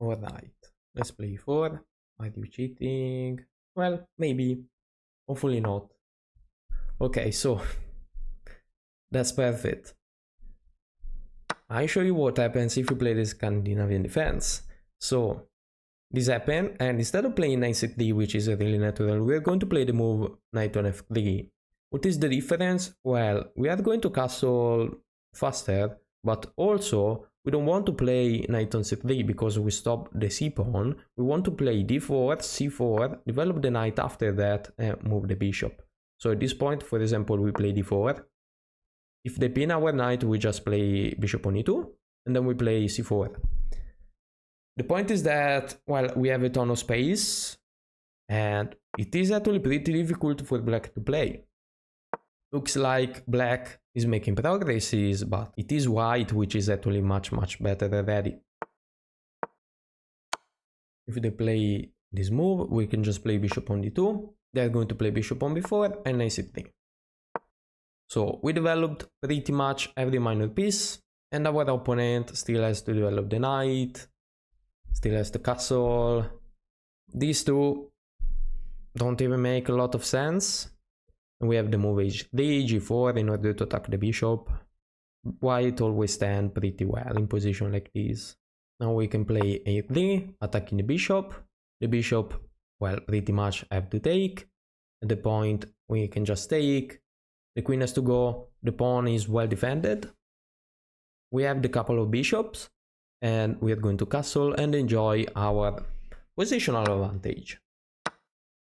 Alright, let's play 4. Are you cheating? Well, maybe. Hopefully not. Okay, so that's perfect. I show you what happens if you play the Scandinavian defense. So this happened, and instead of playing knight c3, which is really natural, we are going to play the move knight on f3. What is the difference? Well, we are going to castle faster, but also we don't want to play knight on c3 because we stop the c pawn. We want to play d4, c4, develop the knight after that, and move the bishop. So at this point, for example, we play d4. If they pin our knight, we just play bishop on e2, and then we play c4. The point is that, well, we have a ton of space, and it is actually pretty difficult for black to play. Looks like black is making progresses, but it is white which is actually much better already. If they play this move, we can just play bishop on d2. They're going to play bishop on b4 and knight c3. So we developed pretty much every minor piece, and our opponent still has to develop the knight, still has the castle. These two don't even make a lot of sense. We have the move h3, g4 in order to attack the bishop. White always stand pretty well in position like this. Now we can play a3, attacking the bishop. The bishop, well, pretty much have to take. At the point we can just take. The queen has to go. The pawn is well defended. We have the couple of bishops, and we are going to castle and enjoy our positional advantage.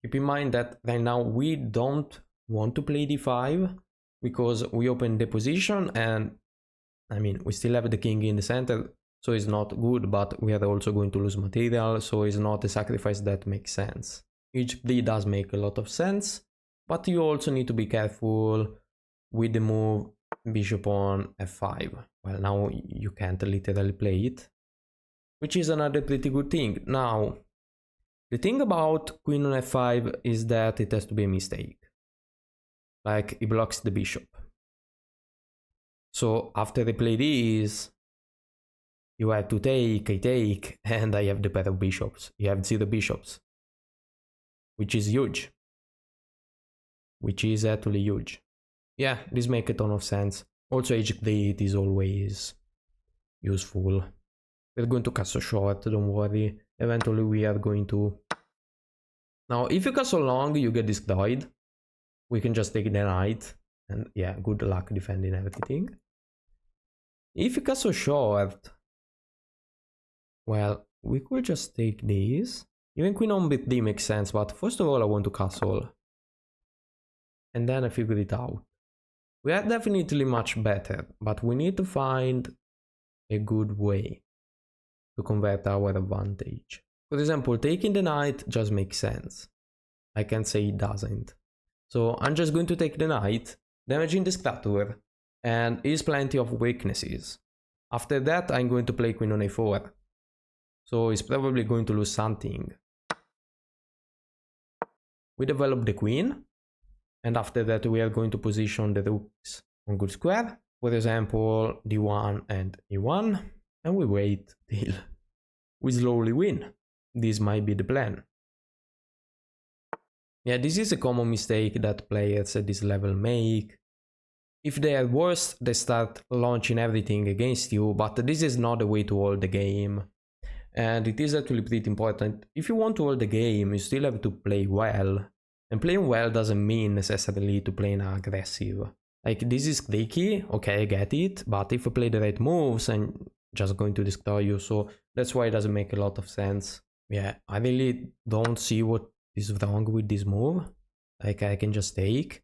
Keep in mind that right now we don't want to play d5 because we open the position, and I mean we still have the king in the center, so it's not good, but we are also going to lose material, so it's not a sacrifice that makes sense. h3 does make a lot of sense, but you also need to be careful with the move bishop on f5. Well, now you can't literally play it, which is another pretty good thing. Now the thing about queen on f5 is that it has to be a mistake. Like, it blocks the bishop. So after I play this, you have to take, I take, and I have the pair of bishops. You have 0 bishops, which is huge. Which is actually huge. Yeah, this makes a ton of sense. Also h3, it is always useful. We're going to castle short, don't worry. Eventually we are going to... Now, if you castle long, you get destroyed. We can just take the knight, and yeah, good luck defending everything. If you castle short, well, we could just take this. Even queen on b3 makes sense, but first of all I want to castle. And then I figure it out. We are definitely much better, but we need to find a good way to convert our advantage. For example, taking the knight just makes sense. I can't say it doesn't. So I'm just going to take the knight, damaging the structure, and is plenty of weaknesses. After that I'm going to play queen on a4. So he's probably going to lose something. We develop the queen, and after that we are going to position the rooks on good square. For example, d1 and e1, and we wait till we slowly win. This might be the plan. Yeah, this is a common mistake that players at this level make. If they are worse, they start launching everything against you, but this is not the way to hold the game. And it is actually pretty important. If you want to hold the game, you still have to play well. And playing well doesn't mean necessarily to play aggressive. Like, this is tricky, okay, I get it, but if you play the right moves, I'm just going to destroy you, so that's why it doesn't make a lot of sense. Yeah, I really don't see what is wrong with this move. Like, I can just take,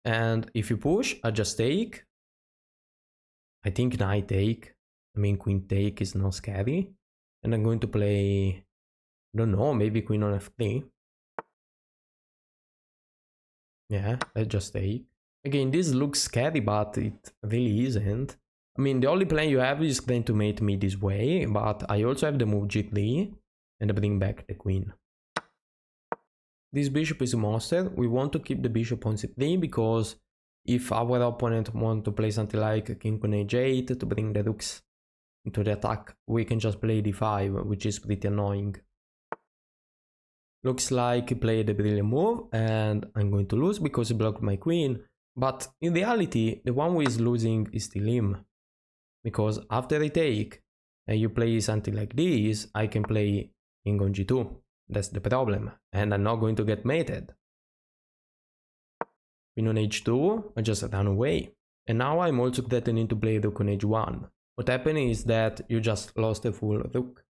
and if you push, I just take. I think knight take, I mean queen take is not scary, and I'm going to play, I don't know, maybe queen on f3. Yeah, let's just take. Again, this looks scary, but it really isn't. I mean, the only plan you have is going to mate me this way, but I also have the move g3 and bring back the queen. This bishop is a monster. We want to keep the bishop on c3 because if our opponent wants to play something like king on h8 to bring the rooks into the attack, we can just play d5, which is pretty annoying. Looks like he played a brilliant move, and I'm going to lose because he blocked my queen. But in reality, the one who is losing is still him. Because after I take, and you play something like this, I can play king on g2. That's the problem. And I'm not going to get mated. Queen on h2, I just run away. And now I'm also threatening to play rook on h1. What happened is that you just lost a full rook.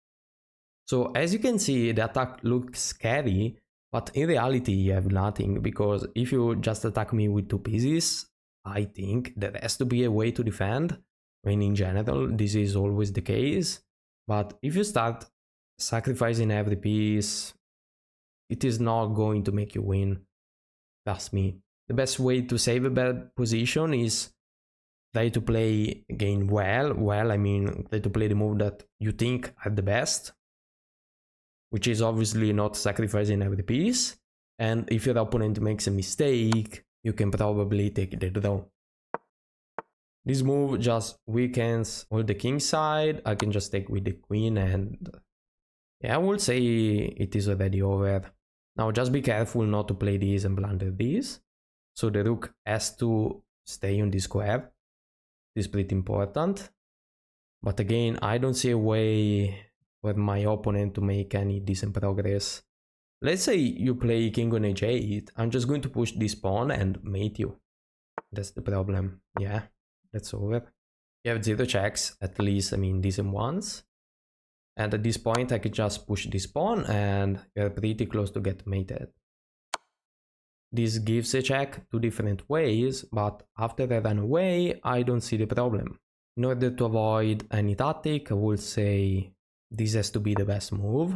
So as you can see, the attack looks scary, but in reality you have nothing, because if you just attack me with 2 pieces, I think there has to be a way to defend. I mean, in general, this is always the case, but if you start sacrificing every piece, it is not going to make you win. Trust me. The best way to save a bad position is try to play again well, I mean, try to play the move that you think are the best, which is obviously not sacrificing every piece. And if your opponent makes a mistake, you can probably take the draw. This move just weakens all the king side. I can just take with the queen, and yeah, I would say it is already over. Now just be careful not to play this and blunder this. So the rook has to stay on this square. This is pretty important. But again, I don't see a way for my opponent to make any decent progress. Let's say you play king on h8, I'm just going to push this pawn and mate you. That's the problem. Yeah, that's over. You have 0 checks, at least, I mean, decent ones. And at this point I can just push this pawn and you're pretty close to get mated. This gives a check 2 different ways, but after I run away, I don't see the problem. In order to avoid any tactic, I would say this has to be the best move.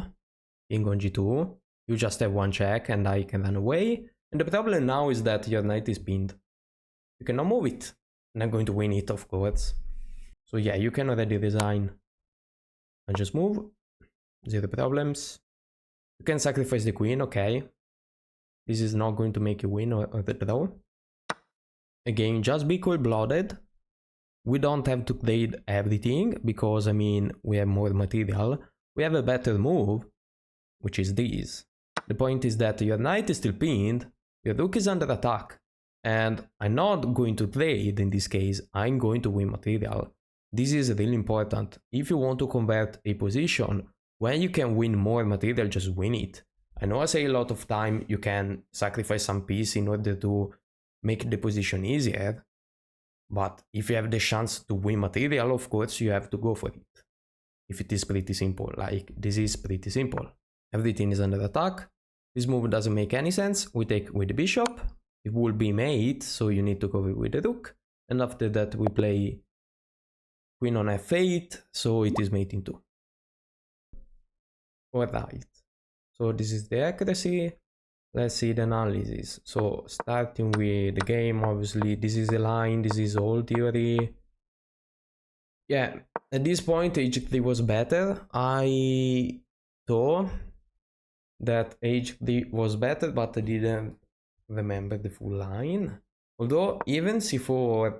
King on g2, you just have 1 check and I can run away. And the problem now is that your knight is pinned. You cannot move it. And I'm going to win it, of course. So yeah, you can already resign. And just move. 0 problems. You can sacrifice the queen, okay. This is not going to make you win or the draw. Again, just be cold-blooded. We don't have to trade everything, because, I mean, we have more material. We have a better move, which is this. The point is that your knight is still pinned, your rook is under attack, and I'm not going to trade in this case, I'm going to win material. This is really important. If you want to convert a position, when you can win more material, just win it. I know I say a lot of time you can sacrifice some piece in order to make the position easier, but if you have the chance to win material, of course you have to go for it. If it is pretty simple, like this is pretty simple. Everything is under attack. This move doesn't make any sense. We take with the bishop. It will be mate, so you need to go with the rook. And after that we play queen on f8, so it is mating 2. Alright, so this is the accuracy. Let's see the analysis. So starting with the game, obviously this is a line, this is all theory. Yeah, at this point h3 was better. I thought that h3 was better, but I didn't remember the full line. Although even c4,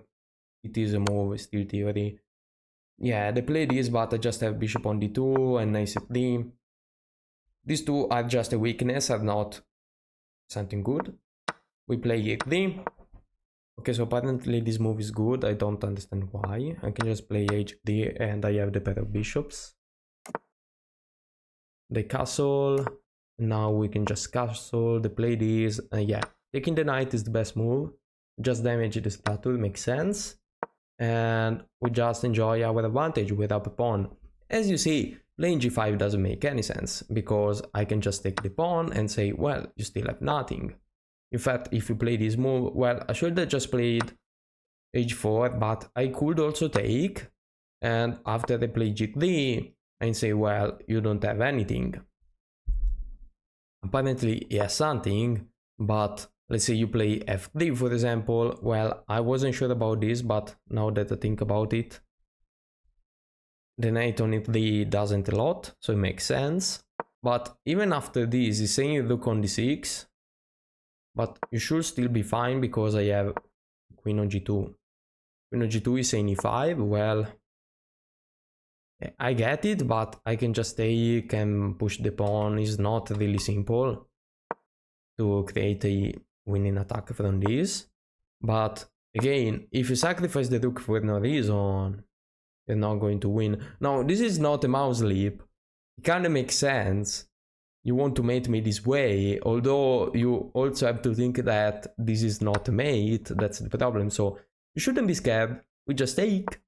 it is a move, still theory. Yeah, they play this, but I just have bishop on d2 and knight c3. These two are just a weakness, are not something good. We play e3. Okay, so apparently this move is good. I don't understand why. I can just play h3 and I have the pair of bishops. They castle. Now we can just castle. They play this. Yeah, taking the knight is the best move. Just damage the statue, makes sense. And we just enjoy our advantage with up a pawn. As you see, playing g5 doesn't make any sense, because I can just take the pawn and say, well, you still have nothing. In fact, if you play this move, well, I should have just played h4, but I could also take, and after I play g3, and say, well, you don't have anything. Apparently he has something, but let's say you play f3, for example. Well, I wasn't sure about this, but now that I think about it, the knight on e3 doesn't a lot, so it makes sense. But even after this, he's saying rook on d6, but you should still be fine, because I have queen on g2. Queen on g2 is saying e5, well, I get it, but I can just take and push the pawn. It's not really simple to create a winning attack from this. But again, if you sacrifice the rook for no reason, you're not going to win. Now, this is not a mouse leap. It kind of makes sense. You want to mate me this way, although you also have to think that this is not a mate. That's the problem. So you shouldn't be scared. We just take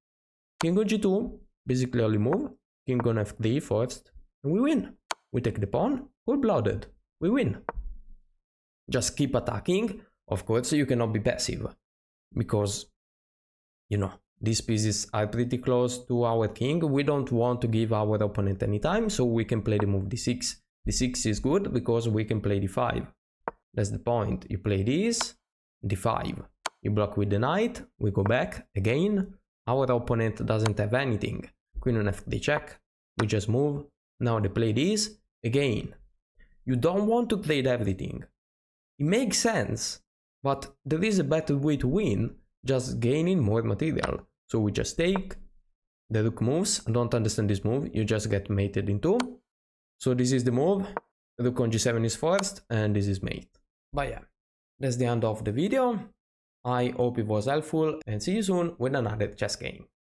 king on g2, basically only move. King on f3 first, and we win. We take the pawn, full-blooded. We win. Just keep attacking. Of course, you cannot be passive, because, you know, these pieces are pretty close to our king. We don't want to give our opponent any time, so we can play the move d6. d6 is good because we can play d5. That's the point. You play this, d5. You block with the knight, we go back again. Our opponent doesn't have anything. Queen on f3 check, we just move. Now they play this, again. You don't want to trade everything. It makes sense, but there is a better way to win, just gaining more material. So we just take, the rook moves. I don't understand this move, you just get mated in two. So this is the move, rook on g7 is first, and this is mate. But yeah, that's the end of the video. I hope it was helpful, and see you soon with another chess game.